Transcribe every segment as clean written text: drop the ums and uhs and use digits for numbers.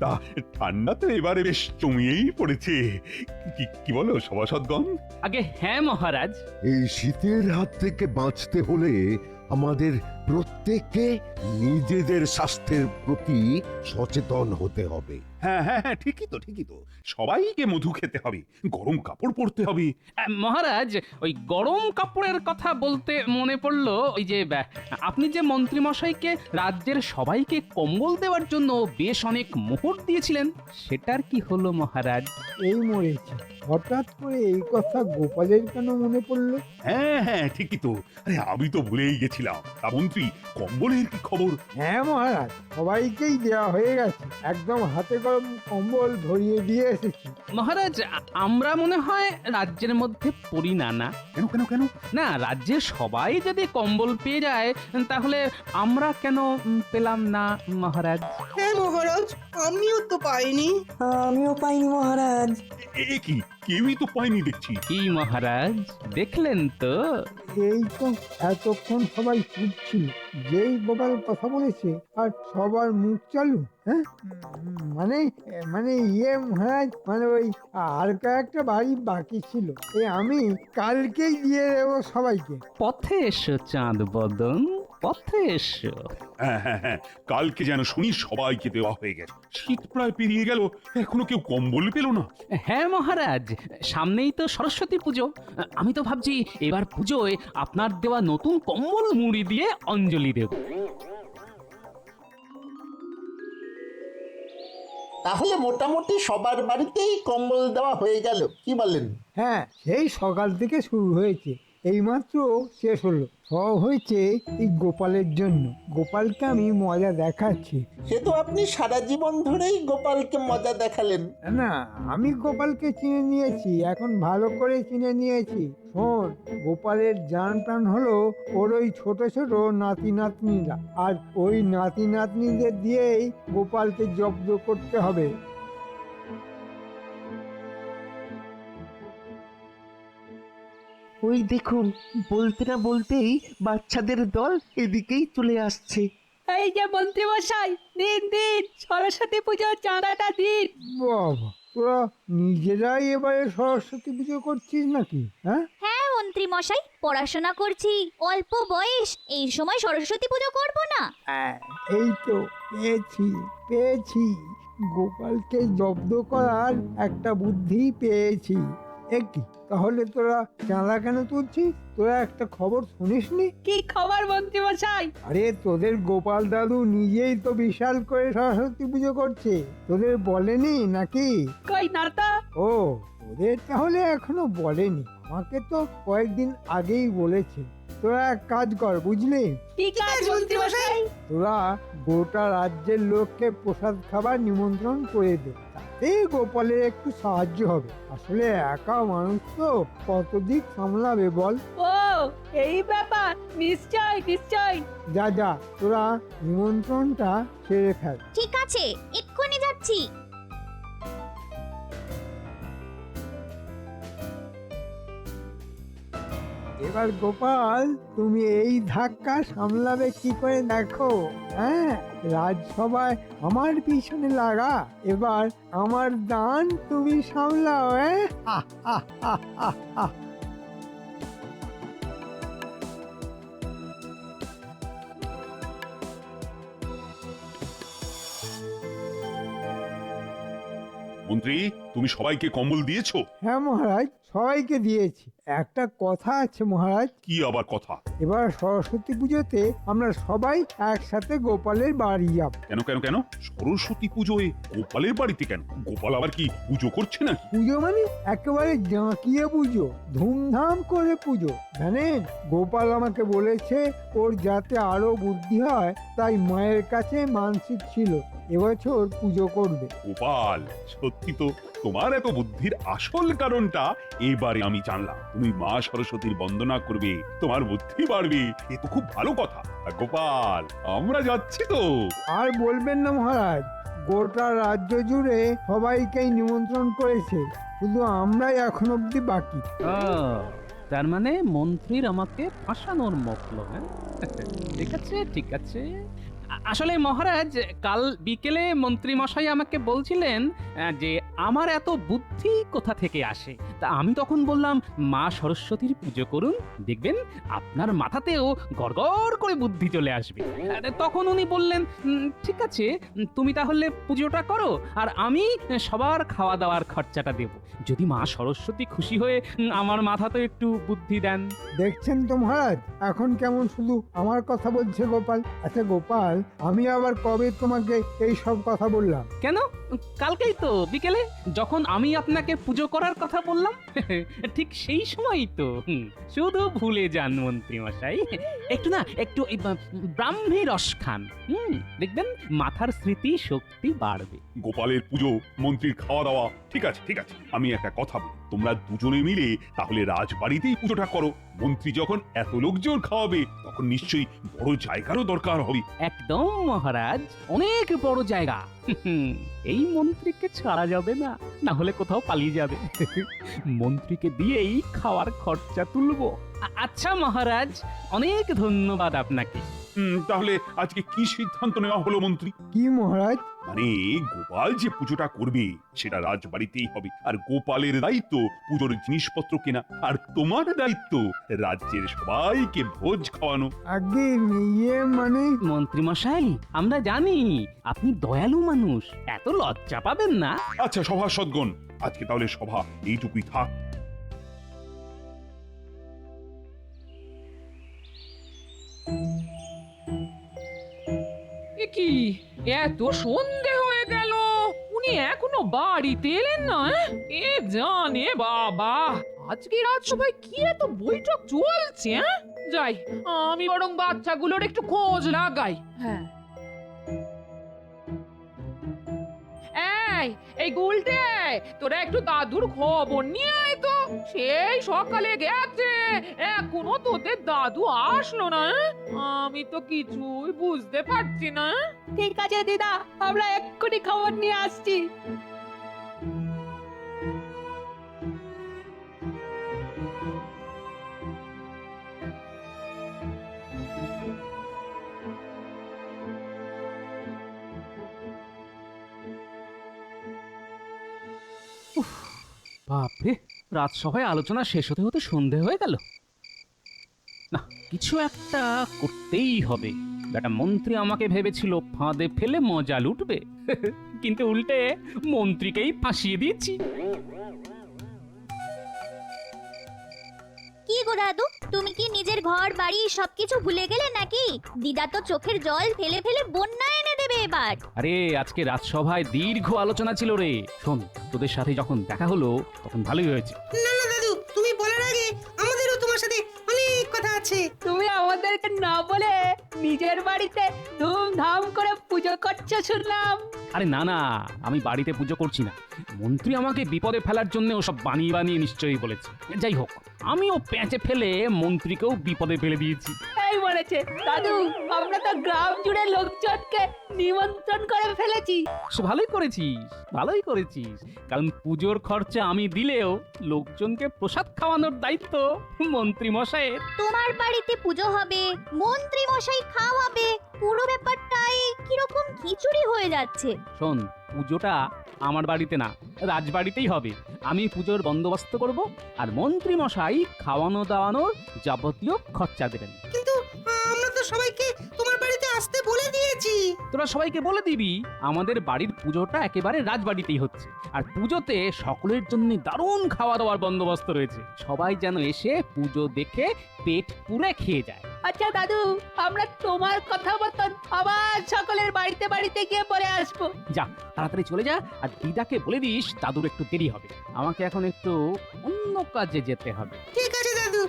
তা ঠান্ডা তো এবারে বেশ জমিয়েই পড়েছে। কি বলো সভাসদগণ? আগে হ্যাঁ মহারাজ। এই শীতের হাত থেকে বাঁচতে হলে আমাদের প্রত্যেককে নিজেদের স্বাস্থ্যের প্রতি সচেতন হতে হবে। হ্যাঁ হ্যাঁ হ্যাঁ, ঠিকই তো সবাইকে মধু খেতে হবে, গরম কাপড় পরতে হবে। মহারাজ, ওই গরম কাপড়ের কথা বলতে মনে পড়লো, ওই যে আপনি যে মন্ত্রী মশাইকে রাজ্যের সবাইকে কম্বল দেওয়ার জন্য বেশ অনেক মোহর দিয়েছিলেন, সেটার কি হলো মহারাজ? এই মরেছে, হঠাৎ করে এই কথা গোপালের কেন মনে পড়লো? হ্যাঁ হ্যাঁ, ঠিকই তো। আরে আমি তো ভুলেই গেছিলাম। তা মন্ত্রী, কম্বলের কি খবর? হ্যাঁ মহারাজ, সবাইকেই দেওয়া হয়ে গেছে, একদম হাতে গরম কম্বল ধরিয়ে দিয়ে এসেছি। মহারাজ, আমরা মনে হয় রাজ্যের মধ্যে পড়ি না। না কেন কেন কেন? না, রাজ্যের সবাই যদি কম্বল পেয়ে যায়, তাহলে আমরা কেন পেলাম না মহারাজ? হ্যাঁ মহারাজ, আমিও তো পাইনি। আমিও পাইনি মহারাজ। এ কি, কেউই তো পায়নি দেখছি। কি মহারাজ, দেখলেন তো? এই তো এতক্ষণ সবাই চুপ ছিল, যেই গোপাল কথা বলেছে আর সবার মুখ চালু। হ্যাঁ মানে মানে মহারাজ, মানে ওই আর কয়েকটা বাড়ি বাকি ছিল, এই আমি কালকেই দিয়ে দেবো সবাইকে। পথে এসো চাঁদ বদন, পথে এসো। হ্যাঁ হ্যাঁ হ্যাঁ, কালকে যেন শুনি সবাইকে দেওয়া হয়ে গেছে। শীত প্রায় পেরিয়ে গেল, এখনো কেউ কম্বল পেল না। হ্যাঁ মহারাজ, সামনেই তো সরস্বতী পুজো। আমি তো ভাবছি এবার পুজোয় আপনার দেওয়া নতুন কম্বল মুড়ি দিয়ে অঞ্জলি দেব। তাহলে মোটামুটি সবার বাড়িতেই কম্বল দেওয়া হয়ে গেল, কি বলেন? হ্যাঁ, সেই সকাল থেকে শুরু হয়েছে, এইমাত্র শেষ হলো। সব হয়েছে এই গোপালের জন্য। গোপালকে আমি মজা দেখাচ্ছি। সে তো আপনি সারা জীবন ধরেই গোপালকে মজা দেখালেন। না, আমি গোপালকে চিনে নিয়েছি, এখন ভালো করে চিনে নিয়েছি। শোন, গোপালের জান প্রাণ হলো ওর ওই ছোট ছোট নাতি নাতনিরা, আর ওই নাতি নাতনিদের দিয়েই গোপালকে জব্দ করতে হবে। ওই দেখুন, বলতে না বলতেই বাচ্চাদের দল এদিকেই চলে আসছে। এই যে মন্ত্রী মশাই, দিন দিন সরস্বতী পুজোর চাঁদাটা দিন। বাবা, তোরা নিজেরাই এবারে সরস্বতী পুজো করছিস নাকি? হ্যাঁ হ্যাঁ মন্ত্রী মশাই, পড়াশোনা করছি, অল্প বয়স, এই সময় সরস্বতী পুজো করব না? এই তো পেয়েছি, গোপালকে জব্দ করার একটা বুদ্ধি পেয়েছি। একই, তাহলে তোরা চাঁদা কেন তুলছিস? তোরা একটা খবর শুনিসনি? কি খবর মন্ত্রী মশাই? আরে, তোদের গোপাল দাদু নিজেই তো বিশাল করে সরস্বতী পুজো করছে, তোদের বলেনি নাকি? কই না তো। ও, তোদের তাহলে এখনো বলেনি, আমাকে তো কয়েকদিন আগেই বলেছে। তোরা এক কাজ কর, বুঝলি? কি কাজ মন্ত্রী মশাই? তোরা গোটা রাজ্যের লোককে প্রসাদ খাবার নিমন্ত্রণ করে দে, তাতে গোপালের একটু সাহায্য হবে। আসলে একা মানুষ তো, কত দিক সামলাবে বল? ও, এই ব্যাপার। নিশ্চয় নিশ্চয়। যা যা, তোরা নিমন্ত্রণটা সেরে ফেল। ঠিক আছে, এক্ষুনি যাচ্ছি। এবার গোপাল, তুমি এই ধাক্কা সামলাবে কি করে দেখো। হ্যাঁ, রাজসভায় আমার পিছনে লাগা, এবার আমার দান তুমি সামলাও। মন্ত্রী, তুমি সবাইকে কম্বল দিয়েছো? হ্যাঁ মহারাজ, সবাইকে দিয়েছি। একটা কথা আছে মহারাজ, কি আবার কথা? এবার সরস্বতী পুজোতে আমরা সবাই একসাথে গোপালের বাড়ি যাব। কেন কেন কেন? সরস্বতী পুজোয় গোপালের বাড়িতে কেন? গোপাল আবার কি পুজো করছে না? পুজো মানে একেবারে জাঁকিয়ে পুজো, ধুমধাম করে পুজো। জানেন, গোপাল আমাকে বলেছে ওর যাতে আরো বুদ্ধি হয়, তাই মায়ের কাছে মানসিক ছিল এবছর পুজো করবে। গোপাল, সত্যি তো তোমার এত বুদ্ধির আসল কারণটা এবারে আমি জানলাম। তুমি মা সরস্বতীর বন্দনা করবে, তোমার বুদ্ধি বাড়বে, এ তো খুব ভালো কথা। আর গোপাল, আমরা যাচ্ছি তো। আর বলবেন না মহারাজ, গোটা রাজ্য জুড়ে সবাইকেই নিমন্ত্রণ করেছে, শুধু আমরাই এখন অব্দি বাকি। ও, তার মানে মন্ত্রীর আমাকে ফাঁসানোর মতলব, হ্যাঁ? ঠিক আছে ঠিক আছে। আসলে মহারাজ, কাল বিকেলে মন্ত্রী মশাই আমাকে বলছিলেন যে আমার এত বুদ্ধি কোথা থেকে আসে। তা আমি তখন বললাম মা সরস্বতীর পুজো করুন, দেখবেন আপনার মাথাতেও গড়গড় করে বুদ্ধি চলে আসবে। তখন উনি বললেন ঠিক আছে, তুমি তাহলে পুজোটা করো আর আমি সবার খাওয়া দাওয়ার খরচাটা দেব, যদি মা সরস্বতী খুশি হয়ে আমার মাথাতে একটু বুদ্ধি দেন। দেখছেন তো মহারাজ, এখন কেমন শুধু আমার কথা বলছে গোপাল। আচ্ছা গোপাল, আমি আবার কবে তোমাকে এই সব কথা বললাম? কেন, কালকেই তো বিকেলে, যখন আমি আপনাকে পুজো করার কথা বললাম। ঠিক সেই সময়ই তো। শুধু ভুলে যান মন্ত্রী মশাই, একটু এই ব্রাহ্মী রস খান, দেখবেন মাথার স্মৃতি শক্তি বাড়বে। গোপালের পুজো, মন্ত্রীর খাওয়া দাওয়া, ঠিক আছে ঠিক আছে। আমি একটা কথা বলি, তোমরা দুজনে মিলে তাহলে রাজবাড়িতেই পুজোটা করো। মন্ত্রী যখন এত লোকজন খাওয়াবে তখন নিশ্চয়ই বড় জায়গারও দরকার হবে। একদম মহারাজ, অনেক বড় জায়গা। এই মন্ত্রীকে ছাড়া যাবে না, না হলে কোথাও পালিয়ে যাবে। মন্ত্রীকে দিয়েই খাওয়ার খরচা তুলবো। আচ্ছা মহারাজ, অনেক ধন্যবাদ আপনাকে। তাহলে আজকে কি সিদ্ধান্ত নেওয়া হলো মন্ত্রী? কি মহারাজ? মানে গোপাল যে পুজোটা করবে সেটা রাজবাড়িতেই হবে, আর গোপালের দায়িত্ব পুজোর জিনিসপত্র কেনা, আর তোমার দায়িত্ব রাজ্যের সবাইকে ভোজ খাওয়ানো। আগে মানে মন্ত্রী মশাই, আমরা জানি আপনি দয়ালু মানুষ, এত লজ্জা পাবেন না। আচ্ছা সভাসদগণ, আজকে তাহলে সভা এইটুকুই থাক। কি এত সন্ধে হয়ে গেল, উনি এখনো বাড়িতে এলেন না? এ জানে বাবা, আজকে রাজসভায় কি এত বৈঠক চলছে? যাই, আমি বরং বাচ্চাগুলোর একটু খোঁজ লাগাই। হ্যাঁ, এই গুলটে, তোরা একটু দাদুর খবর নিয়ে আয় তো। সেই সকালে গেছে, এখনো তোদের দাদু আসলো না। আমি তো কিছুই বুঝতে পারছি না। ঠিক আছে দিদা, আমরা এক্ষুনি খবর নিয়ে আসছি। বাপরে, রাজসভায় আলোচনা শেষ হতে হতে সন্ধে হয়ে গেল। না, কিছু একটা করতেই হবে। বেটা মন্ত্রী আমাকে ভেবেছিল ফাঁদে ফেলে মজা লুটবে, কিন্তু উল্টে মন্ত্রীকেই ফাঁসিয়ে দিয়েছি। কি গো দাদু, তুমি কি নিজের ঘর বাড়ি সবকিছু ভুলে গেলে নাকি? দিদা তো চোখের জল ফেলে ফেলে বন্যা এনে দেবে এবার। আরে আজকে রাজসভায় দীর্ঘ আলোচনা ছিল রে। শোন, তোদের সাথে যখন দেখা হলো তখন ভালোই হয়েছে। না না দাদু, তুমি বলার আগে আমাদেরও তোমার সাথে অনেক কথা আছে। তুমি আমাদেরকে না বলে নিজের বাড়িতে ধুমধাম করে পুজো করছো শুনলাম। আরে না না, আমি বাড়িতে পুজো করছি না। মন্ত্রী আমাকে বিপদে ফেলার জন্য ওসব বানিয়ে বানিয়ে নিশ্চয়ই বলেছে। যাই হোক, আমিও প্যাঁচে ফেলে মন্ত্রীকেও বিপদে ফেলে দিয়েছি। এই বলেছে দাদু, আমরা তো গ্রাম জুড়ে লোকজনকে নিমন্ত্রণ করে ফেলেছি। সে ভালোই করেছিস, ভালোই করেছিস, কারণ পুজোর খরচা আমি দিলেও লোকজনকে প্রসাদ খাওয়ানোর দায়িত্ব মন্ত্রী মশাইয়ের। তোমার বাড়িতে পুজো হবে, মন্ত্রী মশাই খাওয়াবে, পুরো ব্যাপারটাই কিরকম খিচুড়ি হয়ে যাচ্ছে। শোন, পুজোটা আমার বাড়িতে না, রাজবাড়িতেই হবে। আমি পুজোর বন্দোবস্ত করব, আর মন্ত্রী মশাই খাওয়ানো দাওয়ানোর যাবতীয় খরচা দেবেন। কিন্তু আমরা তো সবাইকে তোমার বাড়িতে আসতে বলে দিয়েছি। তোরা সবাইকে বলে দিবি আমাদের বাড়ির পুজোটা একেবারে রাজবাড়িতেই হচ্ছে, আর পুজোতে সকলের জন্য দারুণ খাওয়া দাওয়ার বন্দোবস্ত রয়েছে। সবাই যেন এসে পুজো দেখে পেট পুরে খেয়ে যায়। আচ্ছা দাদু, আমরা তোমার কথা মতন আবার সকলের বাড়িতে বাড়িতে গিয়ে পরে আসবো। যা, তাড়াতাড়ি চলে যা, আর দিদাকে বলে দিস দাদুর একটু দেরি হবে, আমাকে এখন একটু অন্য কাজে যেতে হবে। ঠিক আছে দাদু।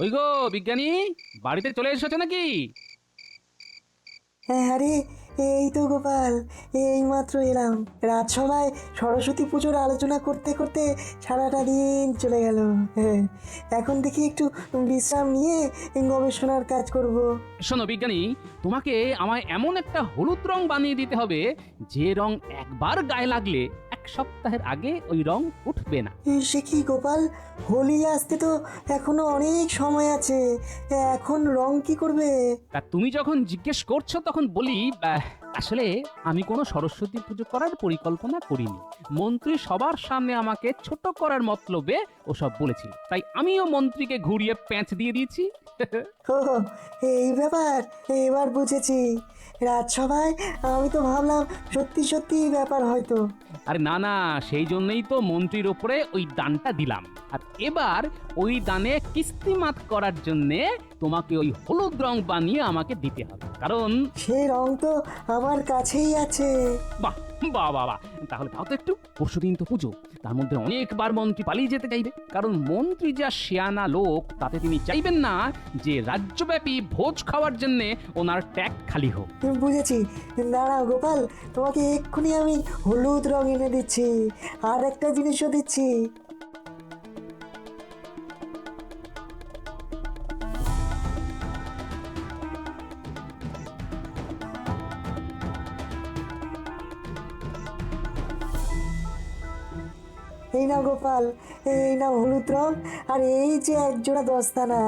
ওই গো বিজ্ঞানী, বাড়িতে চলে এসেছো নাকি? আরে এই তো গোপাল, এই মাত্র এলাম। রাজসভায় সরস্বতী পুজোর আলোচনা করতে করতে সারাটা দিন চলে গেল। হ্যাঁ, এখন দেখি একটু বিশ্রাম নিয়ে গবেষণার কাজ করব। শোনো বিজ্ঞানী, তোমাকে আমায় এমন একটা হলুদ রং বানিয়ে দিতে হবে যে রং একবার গায়ে লাগলে 1 সপ্তাহের আগে ওই রং উঠবে না। সে কি গোপাল, হোলি আসতে তো এখনো অনেক সময় আছে, এখন রং কি করবে? তা তুমি যখন জিজ্ঞেস করছো তখন বলি, আসলে আমি কোনো সরস্বতী পুজো করার পরিকল্পনা করিনি। মন্ত্রী সবার সামনে আমাকে ছোট করার মতলবে ওসব বলেছিল, তাই আমিও মন্ত্রীকে ঘুরিয়ে প্যাঁচ দিয়ে দিয়েছি। ও, এই ব্যাপার, এবার বুঝেছি। রাজসভায় আমি তো ভাবলাম সত্যি সত্যি ব্যাপার হয়তো। আরে না না, সেই জন্যই তো মন্ত্রীর ওপরে ওই দানটা দিলাম। আর এবার ওই দানে কিস্তিমাত করার জন্যে তোমাকে ওই হলুদ রং বানিয়ে আমাকে দিতে হবে, কারণ সেই রং তো আমার কাছেই আছে। বাহ বাহ বাহ বাহ, তাহলে তাও তো একটু। পরশুদিন তো পুজো, তার মধ্যে অনেকবার মন্ত্রী পালিয়ে যেতে চাইবে, কারণ মন্ত্রী যা শিয়ানা লোক, তাতে তিনি চাইবেন না যে রাজ্যব্যাপী ভোজ খাওয়ার জন্য ওনার ট্যাগ খালি হোক। বুঝেছি, দাঁড়াও গোপাল, তোমাকে এক্ষুনি আমি হলুদ রং এনে দিচ্ছি, আর একটা জিনিসও দিচ্ছি। এই নাও গোপাল, এই নাও হলুদ রং, আর এই যে 1 জোড়া দস্তানা।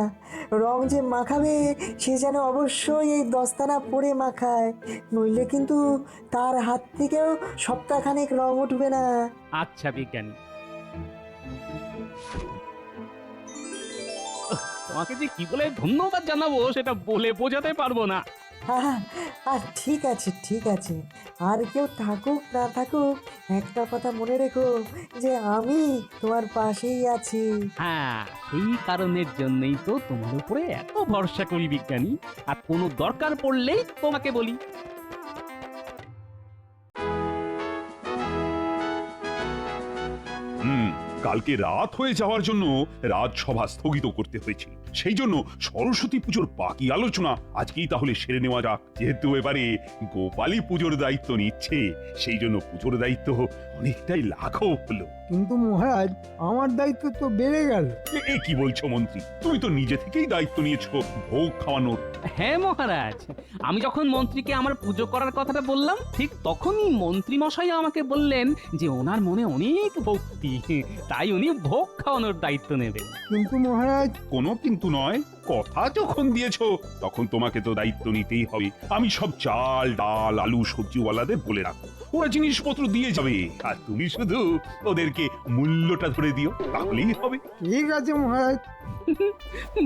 রং যে মাখাবে সে যেন অবশ্যই এই দস্তানা পরে মাখায়, নইলে কিন্তু তার হাত থেকেও সপ্তাহখানেক রং উঠবে না। আচ্ছা বিজ্ঞানী, তোমাকে যে কি বলে ধন্যবাদ জানাবো সেটা বলে বোঝাতে পারবো না। আর ঠিক আছে, ঠিক আছে, আর কেউ থাকুক না থাকুক, একটা কথা মনে রেখো যে আমি তোমার পাশেই আছি। হ্যাঁ, সেই কারণের জন্যই তো তোমার উপরে এত ভরসা করি বিজ্ঞানী, আর কোনো দরকার পড়লেই তোমাকে বলি। কালকে রাত হয়ে যাওয়ার জন্য রাজসভা স্থগিত করতে হয়েছে। সেই জন্য সরস্বতী পুজোর বাকি আলোচনা আজকেই তাহলে সেরে নেওয়া যাক। যেহেতু এবারে গোপালই পুজোর দায়িত্ব নিচ্ছে, সেই জন্য পুজোর দায়িত্ব অনেকটাই লাঘব হলো। কিন্তু মহারাজ, আমার দায়িত্ব তো বেড়ে গেল। এ কি বলছো মন্ত্রী, তুমি তো নিজে থেকেই দায়িত্ব নিয়েছো ভোগ খাওয়ানোর। হ্যাঁ মহারাজ, আমি যখন মন্ত্রীকে আমার পুজো করার কথাটা বললাম, ঠিক তখনই মন্ত্রী মশাই আমাকে বললেন যে ওনার মনে অনেক ভক্তি, তাই উনি ভোগ খাওয়ানোর দায়িত্ব নেবেন। কিন্তু মহারাজ, কোনো কিন্তু নয়, কথা যখন দিয়েছো তখন তোমাকে তো দায়িত্ব নিতেই হবে। আমি সব চাল ডাল আলু সবজিওয়ালাদের বলে রাখবো, ওরা জিনিসপত্র দিয়ে যাবে, আর তুমি শুধু ওদেরকে মূল্যটা ধরে দিও, তাহলেই হবে। ঠিক আছে মহারাজ।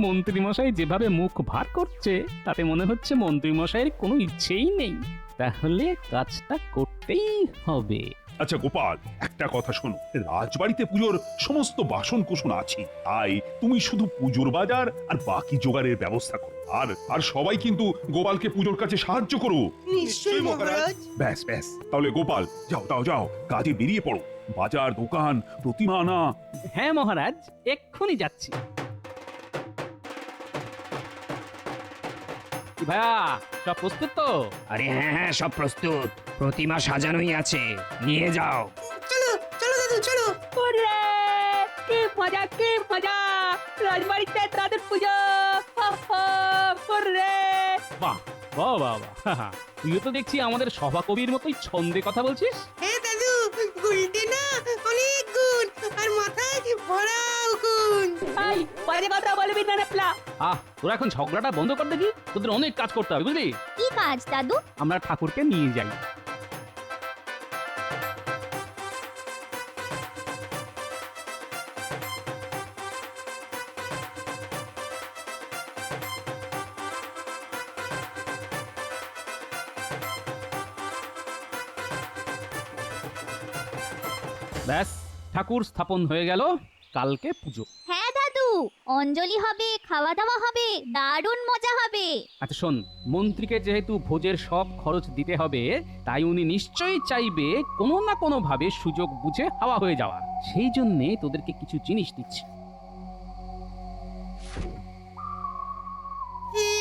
মন্ত্রী মশাই যেভাবে মুখ ভার করছে তাতে মনে হচ্ছে মন্ত্রী মশাইয়ের কোনো ইচ্ছেই নেই, তাহলে কাজটা করতেই হবে। আচ্ছা গোপাল, একটা কথা শোনো, রাজবাড়িতে পুজোর সমস্ত বাসন কোসন আছে, তাই তুমি শুধু পুজোর বাজার আর বাকি জোগাড়ের ব্যবস্থা করো। আর সবাই কিন্তু গোপালকে পুজোর কাছে সাহায্য করো। নিশ্চয়ই মহারাজ। ব্যাস ব্যাস, তাহলে গোপাল যাও কাজে বেরিয়ে পড়ো, বাজার দোকান প্রতিমা আনা। হ্যাঁ মহারাজ, এক্ষুনি যাচ্ছি। ভাইয়া, সব প্রস্তুত তো? আরে হ্যাঁ, সব প্রস্তুত, প্রতিমা সাজানোই আছে, নিয়ে যাও। চলো চলো দাদু, চলো। ওরে, কি মজা, কি মজা! রাজবাড়িতে তাদের পুজো! ওরে! বাহ বাহ বাহ বাহ, তুইও তো দেখছি আমাদের সভাকবির মতোই ছন্দে কথা বলছিস। হ্যাঁ দাদু, গুলটে না অনেক গুণ, আর মাথায় ভরা গুণ। এই, বাজে কথা বলবি না রে প্লা। তোরা এখন ঝগড়াটা বন্ধ কর দেখি, তোদের অনেক কাজ করতে হবে বুঝলি। কি কাজ দাদু? আমরা ঠাকুরকে নিয়ে যাই। ব্যাস, ঠাকুর স্থাপন হয়ে গেল, কালকে পুজো। হ্যাঁ দাদু, অঞ্জলি হবে, খাওয়া দাওয়া হবে, দারুণ মজা হবে। আচ্ছা শোন, মন্ত্রীকে যেহেতু ভোজের সব খরচ দিতে হবে, তাই উনি নিশ্চয়ই চাইবে কোনো না কোনো ভাবে সুযোগ বুঝে হাওয়া হয়ে যাওয়া। সেই জন্যে তোদেরকে কিছু জিনিস দিচ্ছি।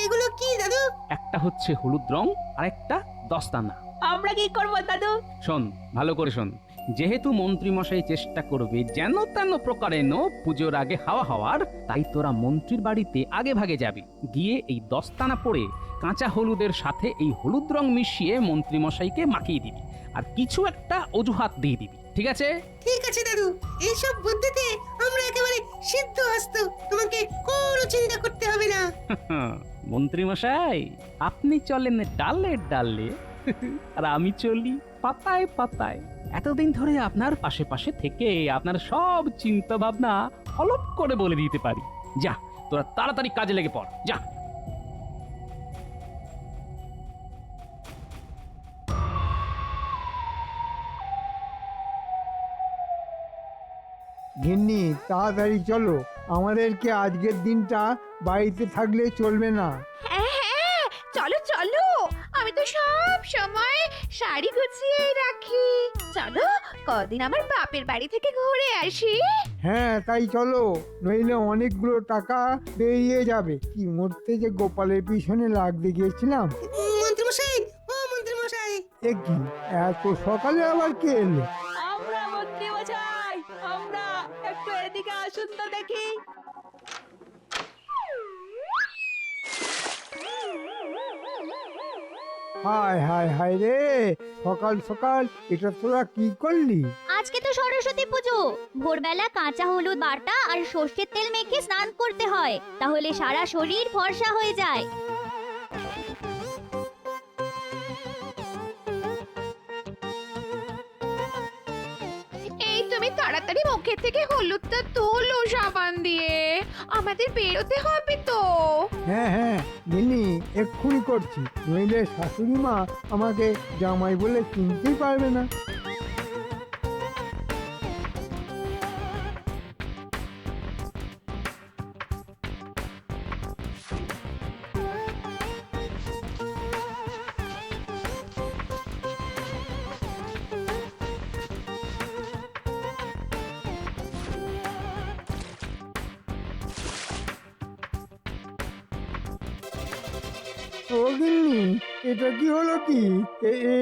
এগুলো কি দাদু? একটা হচ্ছে হলুদ রং, আর একটা দস্তানা। আমরা কি করব দাদু? শোন, ভালো করে শোন। যেহেতু মন্ত্রীমশাই চেষ্টা করবে যেন তেন প্রকারেণ পুজোর আগে হাওয়া হওয়ার, তাই তোরা মন্ত্রীর বাড়িতে আগে ভাগে যাবি, গিয়ে এই দস্তানা পরে কাঁচা হলুদের সাথে এই হলুদ রং মিশিয়ে মন্ত্রীমশাইকে মাখিয়ে দিবি, আর কিছু একটা অজুহাত দিয়ে দিবি, ঠিক আছে? ঠিক আছে দাদু, এইসব বুদ্ধিতে আমরা একেবারে সিদ্ধ হস্ত, তোমাকে কোনো চিন্তা করতে হবে না। মন্ত্রীমশাই, আপনি চলেন ডালে ডালে, আর আমি চলি পাতায় পাতায়। এতদিন ধরে আপনার পাশে পাশে থেকে আপনার সব চিন্তা ভাবনা অলপ করে বলে দিতে পারি। যা, তোরা তাড়াতাড়ি কাজে লেগে পড়, যা। গিন্নি, তাড়াতাড়ি চলো, আমাদেরকে আজকের দিনটা বাড়িতে থাকলে চলবে না। হ্যাঁ হ্যাঁ, চলো চলো, আমি তো সব সময় শাড়ি গুছিয়ে রাখি। চলো, কদিন আমার বাপের বাড়ি থেকে ঘুরে আসি। হ্যাঁ, তাই চলো, নইলে অনেকগুলো টাকা বেরিয়ে যাবে। কি মরতে যে গোপালের পিছনে লাগতে গিয়েছিলাম। মন্ত্রীমশাই, ও মন্ত্রীমশাই, এ কি, এত সকালে আবার কে এলো? আমরা মন্ত্রী মশাই, আমরা, একটু এদিকে আসুন তো দেখি। হায় হায় হায় রে, সকাল সকাল এটা তোরা কি করলি? আজকে তো সরস্বতী পুজো, ভোরবেলা কাঁচা হলুদ বাটা আর সর্ষের তেল মেখে স্নান করতে হয়, তাহলে সারা শরীর ফর্সা হয়ে যায়। এই তুমি তাড়াতাড়ি মুখের থেকে হলুদটা তোলো সাবান দিয়ে, আমাদের বেরোতে হবে তো। হ্যাঁ হ্যাঁ গিন্নি, এক্ষুনি করছি, নইলে শাশুড়ি মা আমাকে জামাই বলে চিনতেই পারবে না। ও গিন্নি, এটা কি হলো? কি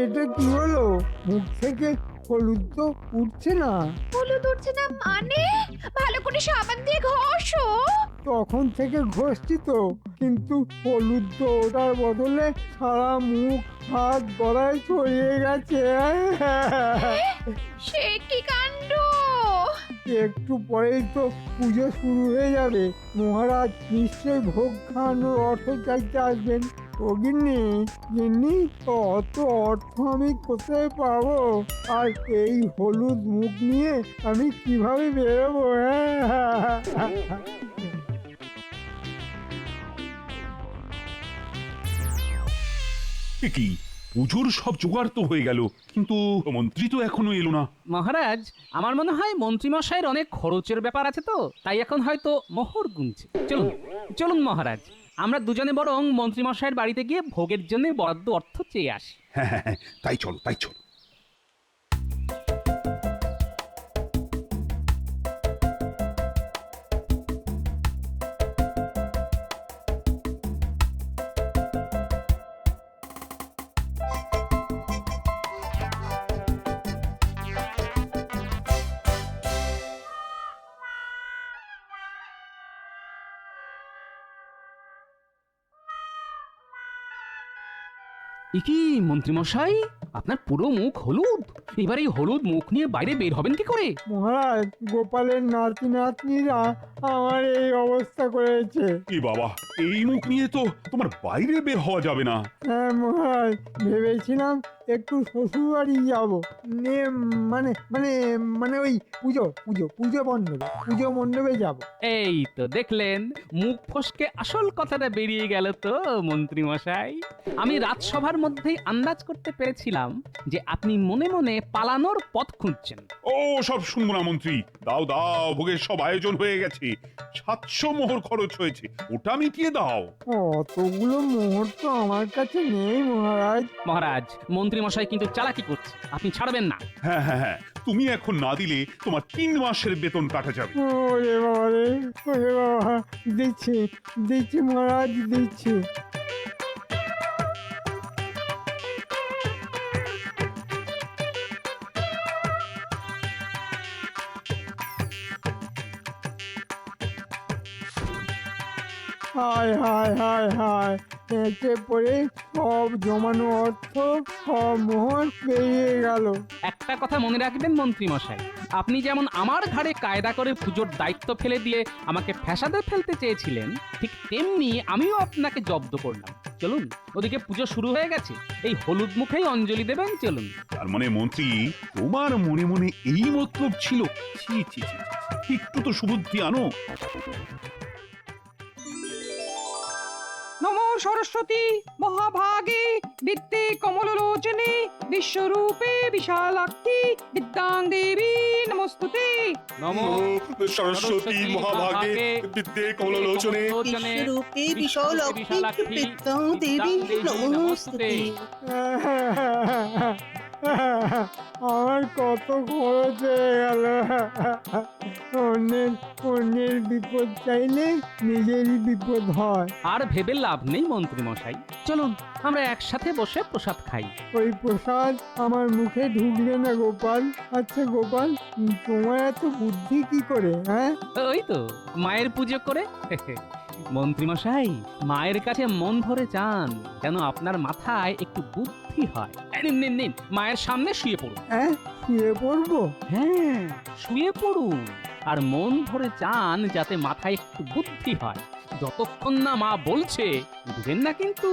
এটা কি হলো? মুখ থেকে হলুদ তো উঠছে না। হলুদ উঠছে না মানে? ভালো করে সাবান দিয়ে ঘষো। তখন থেকে ঘষছি তো, কিন্তু হলুদ তো ওটার বদলে সারা মুখ, হাত, গলায় ছড়িয়ে গেছে। সে কি কাণ্ড! একটু পরেই তো পুজো শুরু হয়ে যাবে, মহারাজ নিশ্চয়ই ভোগ খাওয়ানোর অর্থ চাইতে আসবেন। ও গিন্নি, গিন্নি, অত অর্থ আমি কোথায় পাবো? আর এই হলুদ মুখ নিয়ে আমি কিভাবে বেরোবো? এ কি, পুজোর সব জোগাড় তো হয়ে গেল, কিন্তু মন্ত্রী তো এখনো এলো না। মহারাজ, আমার মনে হয় মন্ত্রীমশাইয়ের অনেক খরচের ব্যাপার আছে তো, তাই এখন হয়তো মোহর গুনছে। চলুন চলুন মহারাজ, আমরা দুজনে বরং মন্ত্রীমশাইয়ের বাড়িতে গিয়ে ভোগের জন্য বরাদ্দ অর্থ চেয়ে আসি। হ্যাঁ হ্যাঁ হ্যাঁ, তাই চলো তাই চলো। কি মন্ত্রীমশাই, আপনার পুরো মুখ হলুদ, এবার এই হলুদ মুখ নিয়ে বাইরে বের হবেন কি করে? মহারাজ, গোপালের নাতি নাতনিরা আমার এই অবস্থা করেছে। এ বাবা, এই মুখ নিয়ে তো তোমার বাইরে বের হওয়া যাবে না। হ্যাঁ মহারাজ, ভেবেছিলাম একটু শ্বশুর বাড়ি যাবো, মানে মানে মানে ওই পুজো মণ্ডপে যাবো। এই তো দেখলেন, মুখ ফসকে আসল কথাটা বেরিয়ে গেল তো মন্ত্রীমশাই। আমি রাজসভার মধ্যেই আন্দাজ করতে পেরেছিলাম যে আপনি মনে মনে পালানোর পথ খুঁজছেন। ও সব শুনবো না মন্ত্রী, দাও দাও, ভোগের সব আয়োজন হয়ে গেছে, 700 মোহর খরচ হয়েছে, ওটা মিটিয়ে দাও। অতগুলো মোহর তো আমার কাছে নেই মহারাজ। মহারাজ, মন্ত্রীমশাই কিন্তু চালাকি করছে, আপনি ছাড়বেন না। হ্যাঁ হ্যাঁ হ্যাঁ, তুমি এখন না দিলে তোমার 3 মাসের বেতন কাটা যাবে। ওরে বাবা রে, ওরে বাবা, দিচ্ছি মহারাজ, দিচ্ছি। হায় হায় হায় হায় এতে পড়ে সব জমানো অর্থ সব মোহর বেরিয়ে গেল। একটা কথা মনে রাখবেন মন্ত্রী মশাই, আপনি যেমন আমার ঘাড়ে কায়দা করে পুজোর দায়িত্ব ফেলে দিয়ে আমাকে ফ্যাসাদে ফেলতে চেয়েছিলেন, ঠিক তেমনি আমিও আপনাকে জব্দ করলাম। চলুন, ওদিকে পুজো শুরু হয়ে গেছে, এই হলুদ মুখেই অঞ্জলি দেবেন, চলুন। তার মানে মন্ত্রী, তোমার মনে মনে এই মতলব ছিল? ছি ছি ছি, একটু তো সুবুদ্ধি আনো। নমো সরস্বতী মহাভাগে বিদ্যে কমললোচনে বিশ্বরূপে বিশালাক্ষী বিদ্যাং দেবী নমস্তুতে। নমো সরস্বতী মহাভাগে বিদ্যে কমললোচনে বিশ্বরূপে বিশালাক্ষী বিদ্যাং দেবী নমস্তুতে। আমার কত খরচ হয়ে গেল। অন্যের বিপদ চাইলে নিজেরই বিপদ হয়। আর ভেবে লাভ নেই মন্ত্রী মশাই, চলুন আমরা একসাথে বসে প্রসাদ খাই। ওই প্রসাদ আমার মুখে ঢুকবে না গোপাল। আচ্ছা গোপাল, তোমার এত বুদ্ধি কি করে? হ্যাঁ, ওই তো মায়ের পুজো করে। মন্ত্রী মশাই, মায়ের কাছে মন ভরে চান যেন আপনার মাথায় একটু বুদ্ধি হয়। নিন নিন নিন, মায়ের সামনে শুয়ে পড়ুন। হ্যাঁ, শুয়ে পড়বো? হ্যাঁ, শুয়ে পড়ুন আর মন ভরে চান যাতে মাথায় একটু বুদ্ধি হয়। যতক্ষণ না মা বলছে বুঝেন না কিন্তু।